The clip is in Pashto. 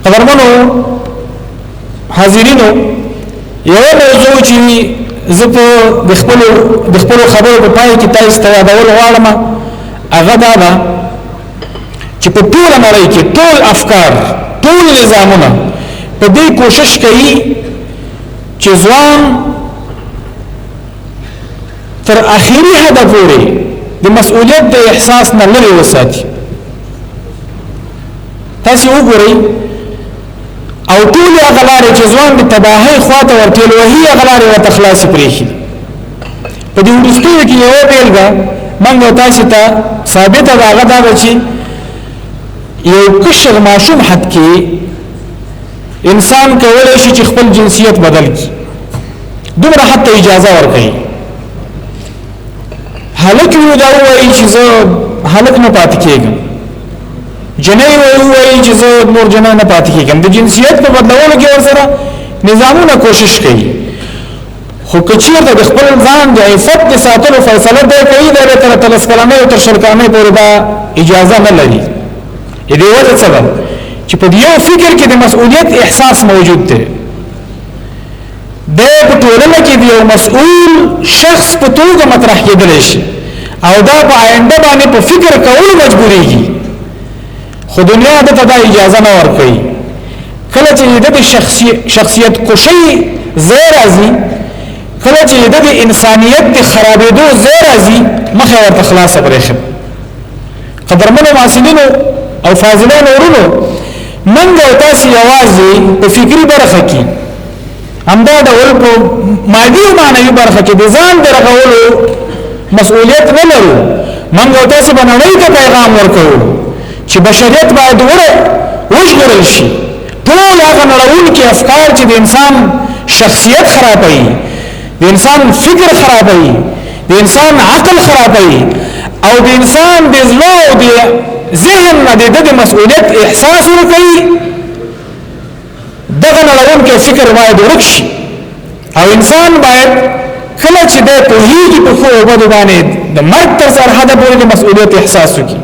قدرمنو حاضرینو یو موضوع چې زه په د خپل خبرو په پای کې تاسو ته یادول غواړم هغه دا ده چې په ټول نړۍ کې ټول افکار ټول نظامونه په دې کوشش کوي چې ځوان تر اخیری هدف پورې د مسؤلیت د احساس نه لري وساتي. تاسو وګورئ او ټول اغلارې چې ځوان د تباہی خواته ورتل وهي اغلارې او تخلاص پرېخي. په دې ورستیو کې یو بیلګه موږ تاسو ته ثابت ده هغه دا چې یو کشر معصوم حد کې انسان کولای شي چې خپل جنسیت بدل کړي دومره حتی اجازه ورکړي. هلک یو دا وایي چې زه هلک نه پاتې کېږم، جنۍ وایي چې زه نور جنۍ نه پاتې کېږم. د جنسیت په بدلولو کې ورسره نظامونه کوشش کوي، خو کچیرته د خپل ځان د عفت د ساتلو فیصله دی کوي دا تر 30 کلنې او تر 40 کلنې پورې دا اجازه نه لري. دې وجه سبب چې په یو فکر کې د مسؤلیت احساس موجود دی. د ټولنه کې یو مسؤل شخص په توګه مطرح کېدل شي او دا په آینده باندې په فکر کولو مجبورېږي، خو دنیا د ته اجازه نه ورکوي. کله چې د شخصیت کشي زیر راځي، کله چې د انسانیت د خرابېدو زیر راځي، مخه ورته خلاصه پرېښه. قدرمنو معاصرینو او فاضلانو ورونو، منګه تاسو یوازې په فکری برخه کې همدا ډول په مادي او معنوي برخه کې د ځان درغولو مسؤلیت نه لرو. منګه تاسو باندې ته پیغام ورکوو چې بشریت باید وژغورل شي. ټول هغه نړول کې افکار چې د انسان شخصیت خرابوي، د انسان فکر خرابوي، د انسان عقل خرابوي او د انسان د زړه او د ذهن نه د مسؤلیت احساس ورکوي، دغه نړول کې فکر باید ورکشي او انسان باید کله چې د توحید په خو وبد باندې د مرګ تر سرحده پورې د مسؤلیت احساس وکړي.